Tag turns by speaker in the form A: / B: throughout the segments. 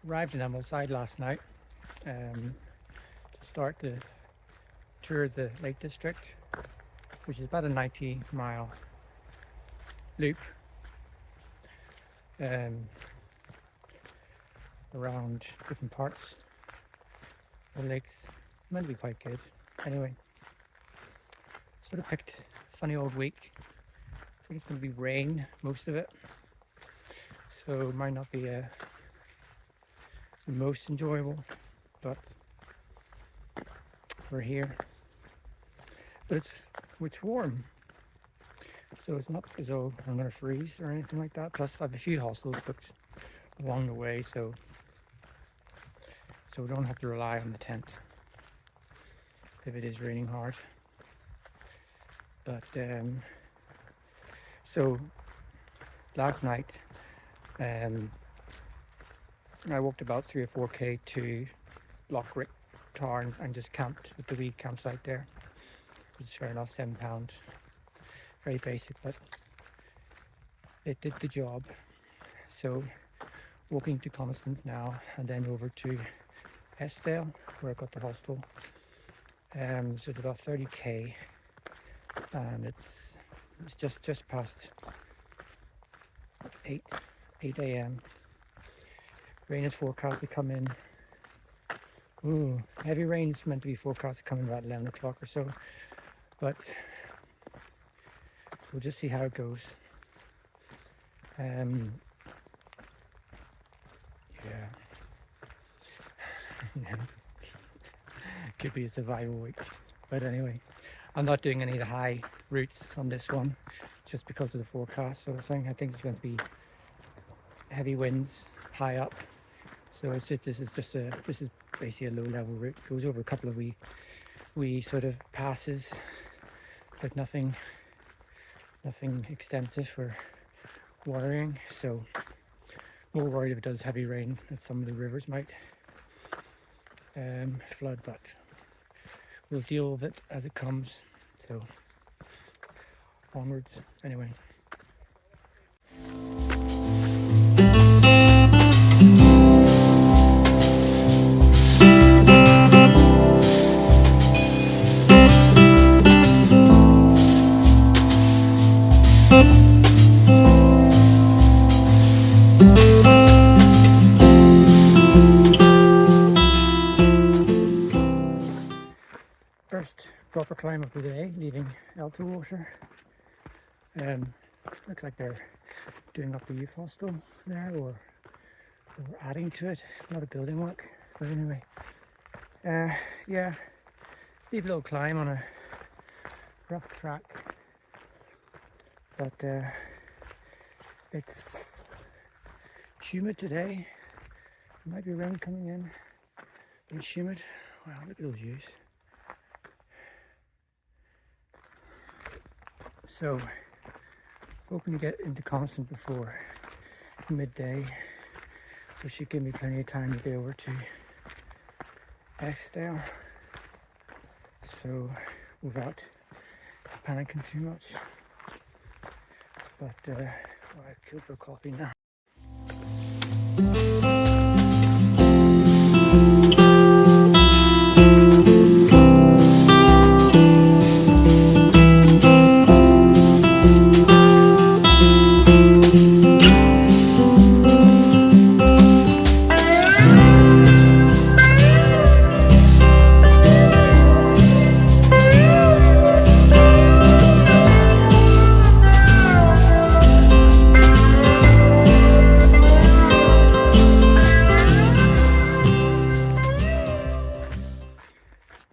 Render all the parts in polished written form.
A: Arrived in Ambleside last night to start the tour of the Lake District, which is about a 90-mile loop around different parts of the lakes. Meant to be quite good. Anyway, sort of picked a funny old week. I think it's going to be rain most of it, so it might not be the most enjoyable, but we're here. But it's warm, so it's not as though I'm going to freeze or anything like that. Plus I have a few hostels booked along the way, so we don't have to rely on the tent if it is raining hard. But so last night I walked about 3 or 4k to Lochrick Tarn and just camped at the wee campsite there. It was fair enough, £7. Very basic, but it did the job. So walking to Constance now and then over to Eskdale where I got the hostel. So it's about 30k and it's just past 8 a.m. Rain is forecast to come in. Ooh, heavy rain is meant to be forecast to come in about 11 o'clock or so, but we'll just see how it goes. Yeah. Could be a survival week, but anyway, I'm not doing any of the high routes on this one just because of the forecast sort of thing. I think it's going to be heavy winds high up, so this is basically a low level route. It goes over a couple of wee sort of passes, but nothing extensive for watering. So more worried if it does heavy rain that some of the rivers might flood, but we'll deal with it as it comes. So onwards anyway. First proper climb of the day, leaving Elterwater. Looks like they're doing up the youth hostel there, or adding to it. A lot of building work, but anyway, yeah, steep little climb on a rough track, but it's humid today. There might be rain coming in, but it's humid. Wow, look at those views. So, hoping to get into Constance before midday, which should give me plenty of time to get over to Eskdale, so without panicking too much. But I'll go for coffee now.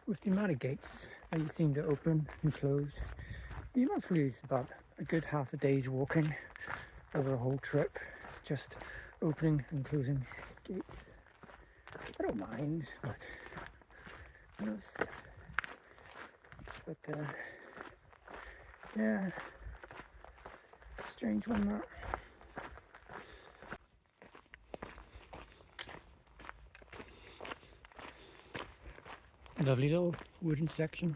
A: With the amount of gates that you seem to open and close, you must lose about a good half a day's walking over a whole trip, just opening and closing gates. I don't mind, but yeah, strange one that. A lovely little wooden section.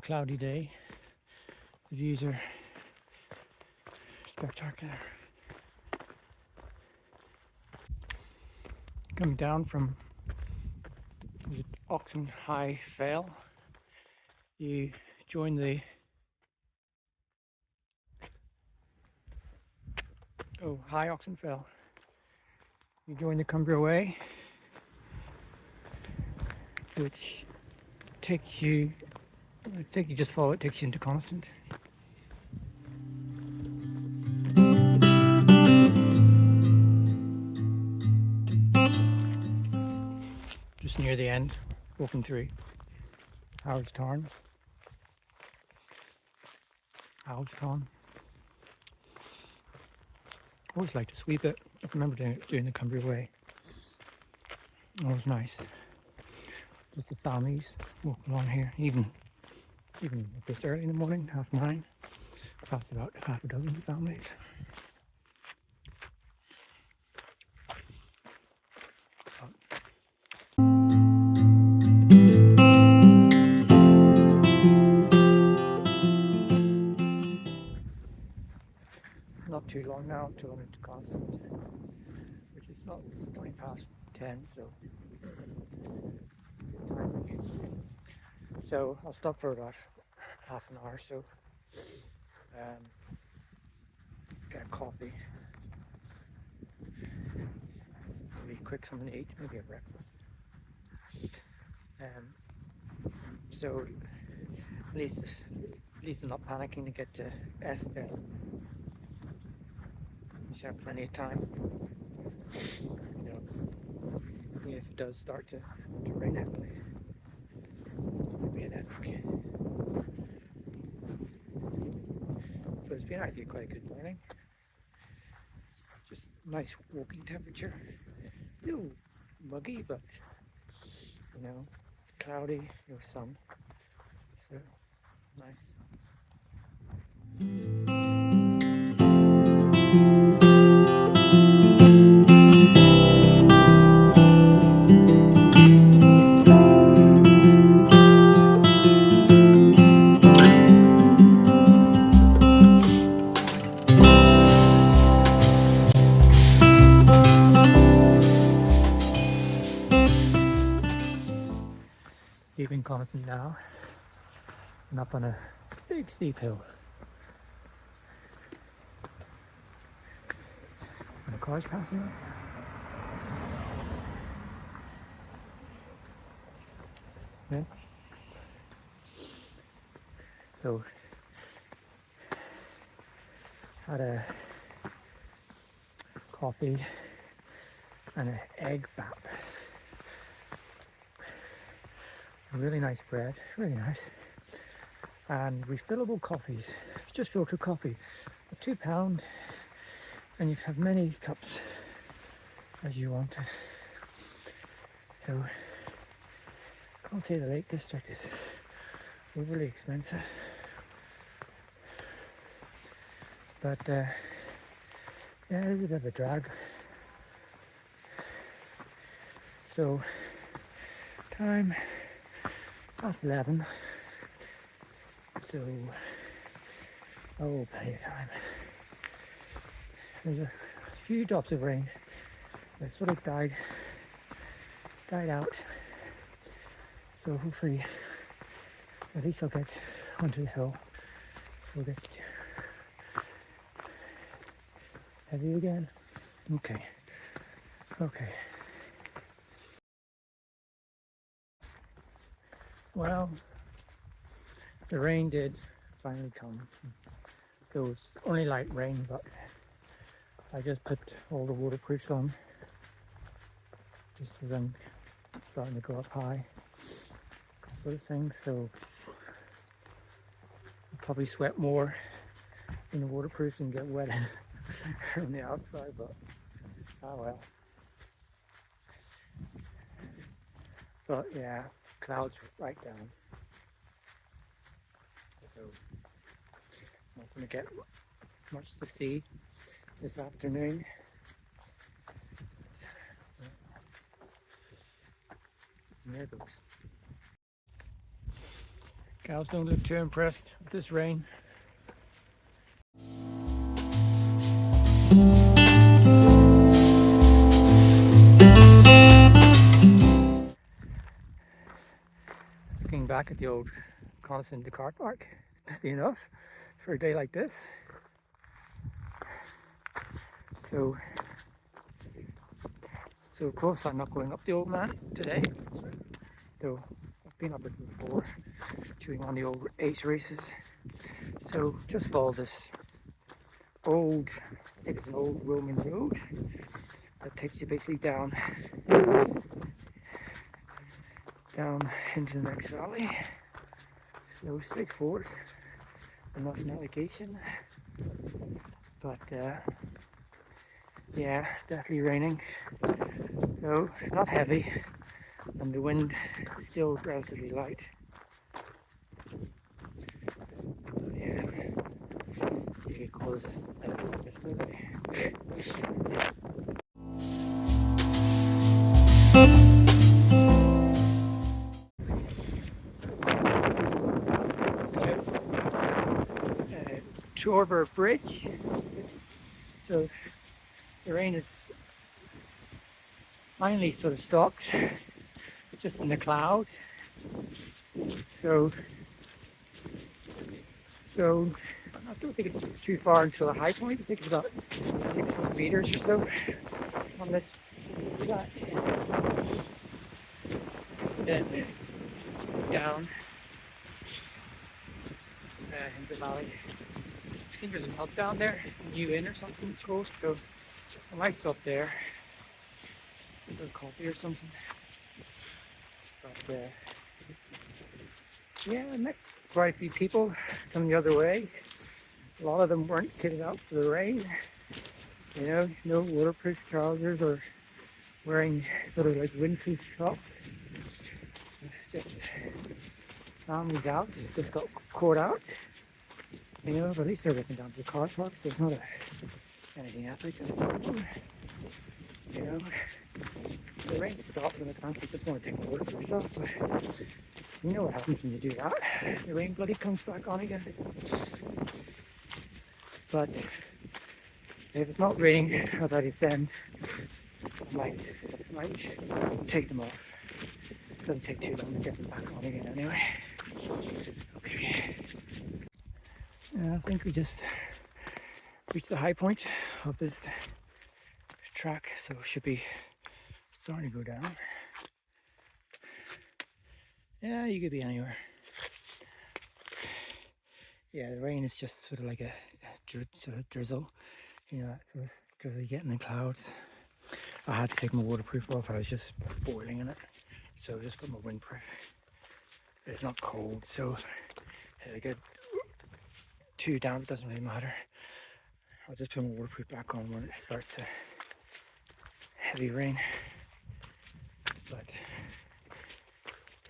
A: cloudy day. The views are spectacular. Coming down from Oxen High Fell, you join the High Oxen Fell. You join the Cumbria Way, which takes you, just follow it, takes you into Constant. Just near the end, walking through Howard's Tarn. Always like to sweep it. I remember doing the Cumbria Way. Always nice. Just the families walking along here, even this early in the morning, 9:30. Past about half a dozen families. Not too long now until I'm into Constant, which is not 10, so so I'll stop for about half an hour or so, get a coffee, maybe quick something to eat, maybe a breakfast. So at least I'm not panicking to get to Eskdale. You should have plenty of time. You know, if it does start to rain heavily, it's not going to be an epic. But it's been actually quite a good morning. Just nice walking temperature. A little muggy, but you know, cloudy, no sun. So nice. Leaving Constant now and up on a big steep hill. And the car's passing. Yeah. So had a coffee and an egg bap. Really nice bread, really nice. And refillable coffees. It's just filter coffee. £2, and you can have many cups as you want. So I can't say the Lake District is overly expensive. But yeah, it is a bit of a drag. So time 11. So plenty of time. There's a few drops of rain that sort of died out. So hopefully at least I'll get onto the hill before it gets too heavy again. Okay. Well, the rain did finally come. It was only light rain, but I just put all the waterproofs on just as I'm starting to go up high, sort of thing. So I'll probably sweat more in the waterproofs and get wet on the outside, but oh well. But yeah, clouds right down. So not going to get much to see this afternoon. There it goes. Cows don't look too impressed with this rain. Looking back at the old Coniston car park, it's busy enough for a day like this. So of course I'm not going up the old man today, though I've been up it before, chewing on the old ace races. So just follow this old, I think it's an old Roman road that takes you basically down into the next valley. So straightforward, enough navigation, but yeah, definitely raining, though not heavy, and the wind is still relatively light. Yeah, you could call this movie. Torber Bridge. So the rain is finally sort of stopped, just in the clouds. So I don't think it's too far until the high point. I think it's about 600 meters or so on this flat. Then down in the valley. I think there's a pub down there, New Inn or something it's called, so I might stop there, get a coffee or something. But yeah, I met quite a few people coming the other way. A lot of them weren't kitted out for the rain, you know, no waterproof trousers or wearing sort of like windproof top. Just families out, just got caught out. You know, but at least they're walking down to the car park, so it's not anything epic. You know, the rain stops and the fancy just want to take a water for yourself, but you know what happens when you do that. The rain bloody comes back on again. But if it's not raining as I descend, I might take them off. It doesn't take too long to get them back on again anyway. Okay. I think we just reached the high point of this track, so it should be starting to go down. Yeah, you could be anywhere. Yeah, the rain is just sort of like a sort of drizzle, you know, sort of drizzle you get in the clouds. I had to take my waterproof off, I was just boiling in it, so I just got my windproof. It's not cold, so I get 2 down, it doesn't really matter. I'll just put my waterproof back on when it starts to heavy rain. But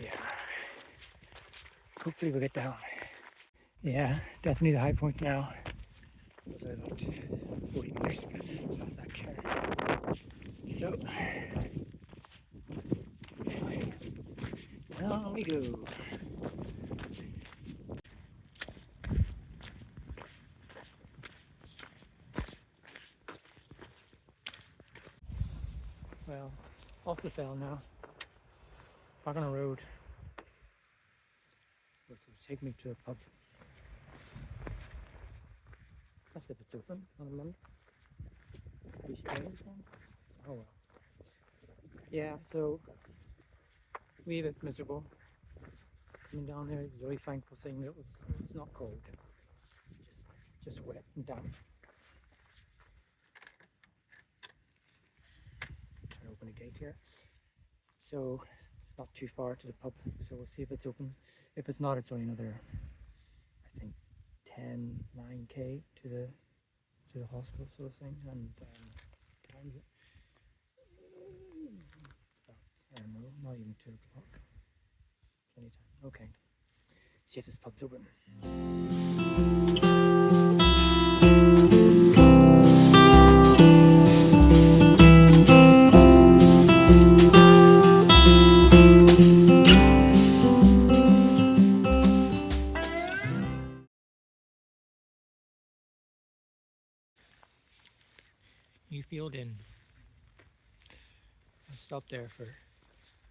A: yeah, hopefully we'll get down. Yeah, definitely the high point now. About 40 meters past that cairn. So down we go. Well, off the fell now, back on the road, which will take me to a pub. That's if it's open on a Monday. Oh well. Yeah, so we a bit miserable coming down there. The really thankful thing that it's not cold, just wet and damp. Open a gate here, so it's not too far to the pub, so we'll see if it's open. If it's not, it's only another, I think, 9k to the hostel sort of thing. And what time is it? It's about, I don't know, not even 2 o'clock. Plenty of time. Okay, see if this pub's open. Newfield Inn. I stopped there for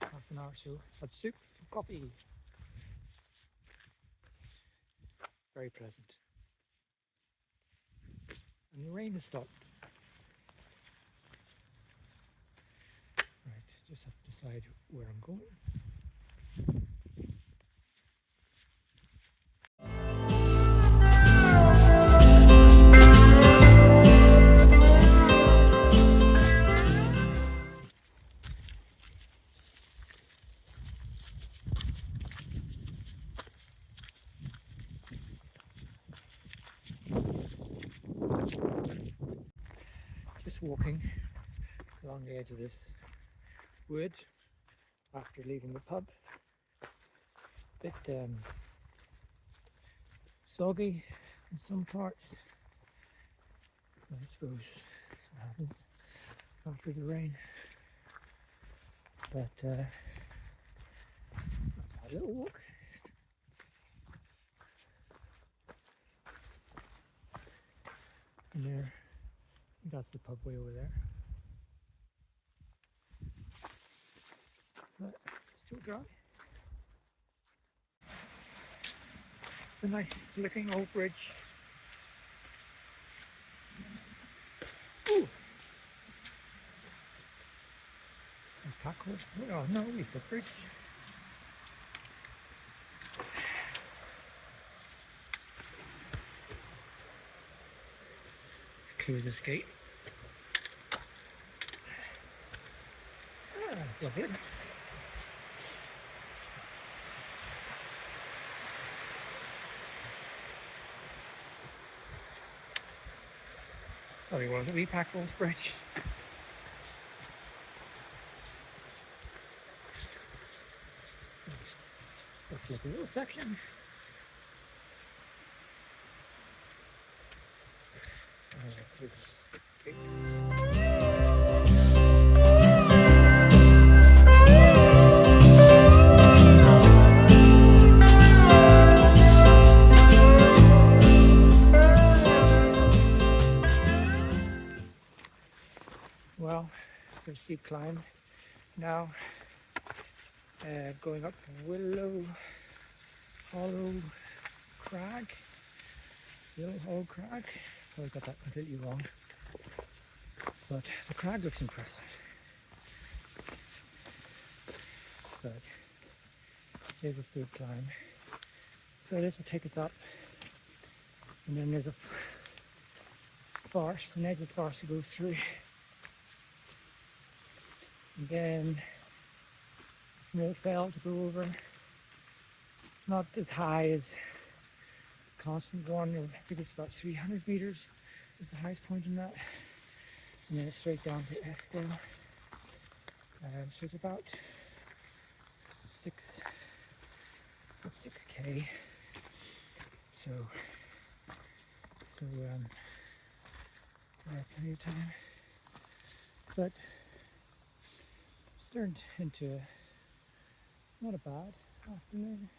A: half an hour or so. Had soup and coffee. Very pleasant. And the rain has stopped. Right, just have to decide where I'm going. Just walking along the edge of this wood after leaving the pub. A bit soggy in some parts. I suppose that's what happens after the rain. But not bad little walk. And there, I think that's the pub way over there. But still dry. It's a nice looking old bridge. Ooh! Pack horse. Oh no, we footbridge. Let's close this gate. Ah, that's lovely. Probably was a wee pack horse bridge. Let's look at a little section. Well, there's a steep climb now, going up Willow Hollow Crag. Willow Hollow Crag. Probably got that completely wrong, but the crag looks impressive. But here's a steep climb. So this will take us up, and then there's a forest, an edge of the forest to go through. And then a small fell to go over. Not as high as the constant one, I think it's about 300 meters is the highest point in that. And then it's straight down to Eskdale. So it's about 6k. So plenty of time. But it's turned into not a bad afternoon.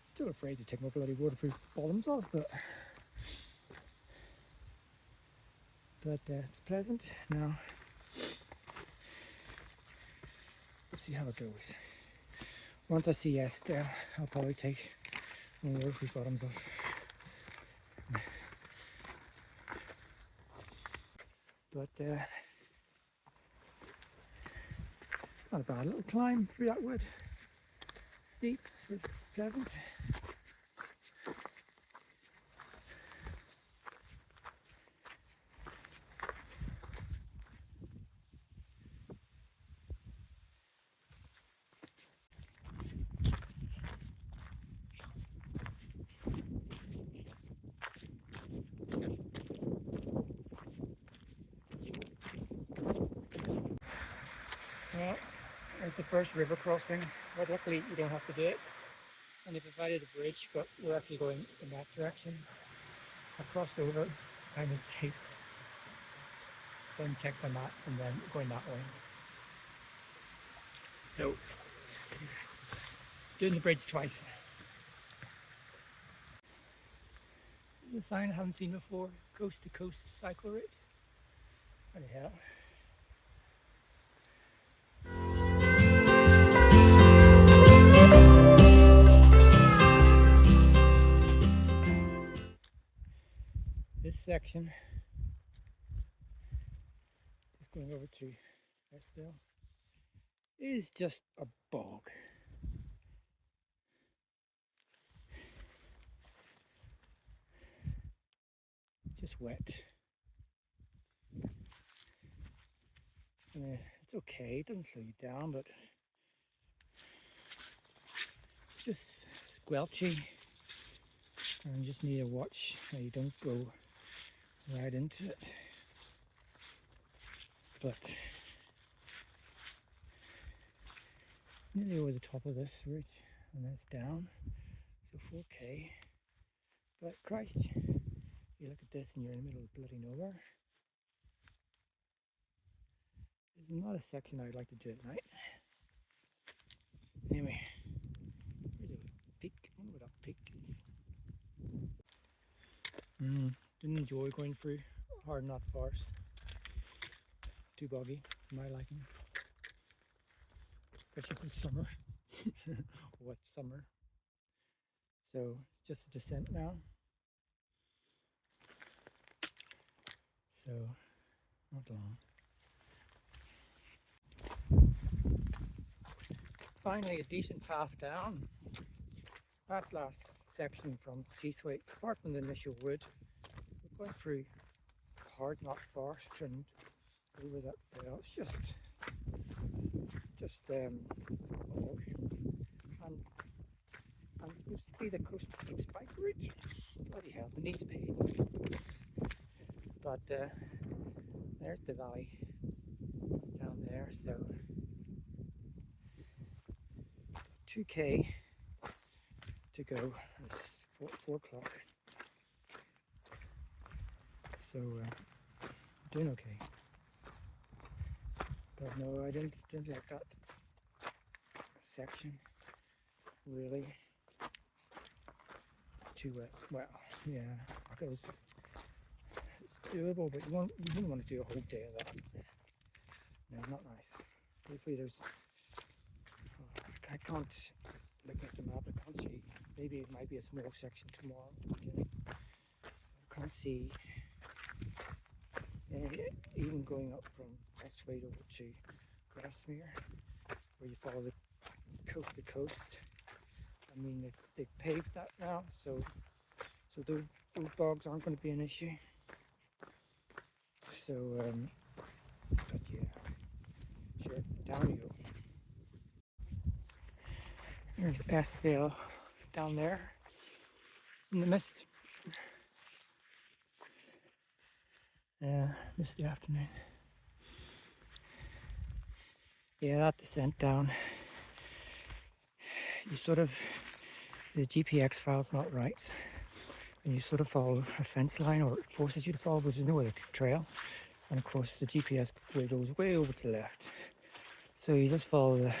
A: Still afraid to take my bloody waterproof bottoms off, but it's pleasant now. We'll see how it goes. Once I see Eskdale, I'll probably take my waterproof bottoms off. But not a bad little climb through that wood. Steep, so it's pleasant. Well, there's the first river crossing, but luckily you don't have to do it. And they provided a bridge, but we're actually going in that direction. I crossed over by mistake, then checked the map, and then going that way. So, doing the bridge twice. The sign I haven't seen before, coast to coast cycle route. Anyhow. This section, just going over to Eskdale, is just a bog. Just wet. It's okay, it doesn't slow you down, but it's just squelchy. And you just need to watch how you don't go right into it. But nearly over the top of this route, and that's down, so 4k. But Christ, you look at this and you're in the middle of bloody nowhere. This is not a section I'd like to do at night. Anyway, here's a peak. I wonder what that peak is. Didn't enjoy going through hard knot forest. Too boggy for my liking. Especially for summer. Wet summer. So just a descent now. So not long. Finally a decent path down. That last section from Seaswake, apart from the initial wood, we're going through hard knot forest and over that trail. It's just bog. And I'm supposed to be the coast bike route. Bloody hell, the needs paid. But there's the valley down there, so 2k to go. It's 4 o'clock. So doing okay. But no, I didn't like that section. Really too wet. Well, yeah, because it's doable, but you wouldn't want to do a whole day of that. No, not nice. Hopefully there's. I can't look at the map. I can't see. Maybe it might be a small section tomorrow at the beginning. I can't see. Even going up from Eskdale over to Grasmere, where you follow the coast to coast. I mean, they've paved that now, so those bogs aren't going to be an issue. So, but yeah, sure, down you go. There's Eskdale down there in the mist. Misty afternoon. Yeah, that descent down. You sort of, the GPX file's not right. And you sort of follow a fence line, or it forces you to follow, because there's no other trail. And of course the GPS goes way over to the left. So you just follow the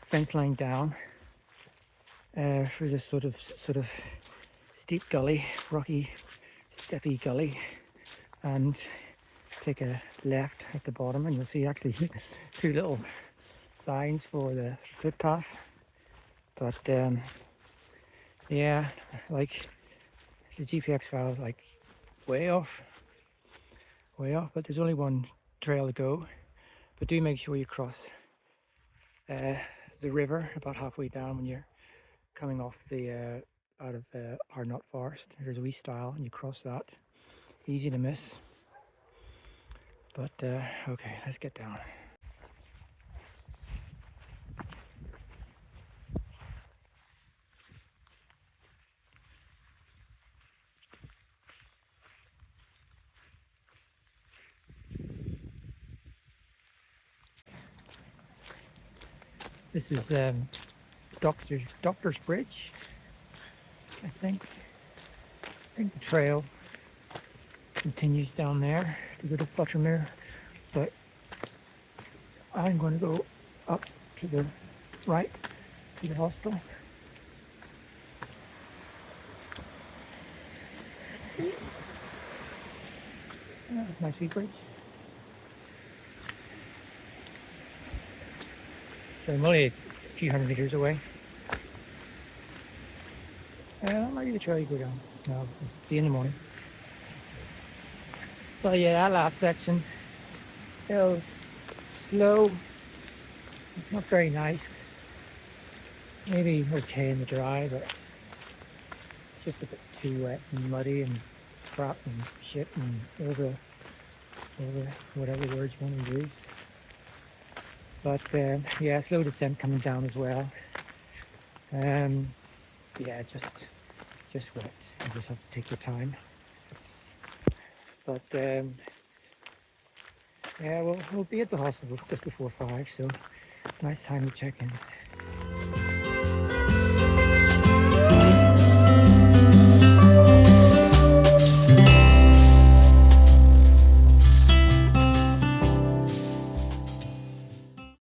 A: fence line down through this sort of steep gully, rocky, steppy gully, and take a left at the bottom, and you'll see actually 2 little signs for the footpath. But yeah, like the GPX file is like way off, but there's only one trail to go. But do make sure you cross the river about halfway down when you're coming off the out of Hard Knot Forest. There's a wee stile and you cross that. Easy to miss. But okay, let's get down. This is Doctor's Bridge, I think. I think the trail continues down there to go to Buttermere, but I'm going to go up to the right to the hostel. Nice wee bridge. So I'm only a few hundred meters away. That might be the trail you go down. No, we'll see you in the morning. But yeah, that last section, it was slow, not very nice. Maybe okay in the dry, but just a bit too wet and muddy and crap and shit and over whatever words you want to use. But yeah, slow descent coming down as well. Yeah, just wet. You just have to take your time. But yeah, we'll be at the hospital just before 5, so nice time to check in.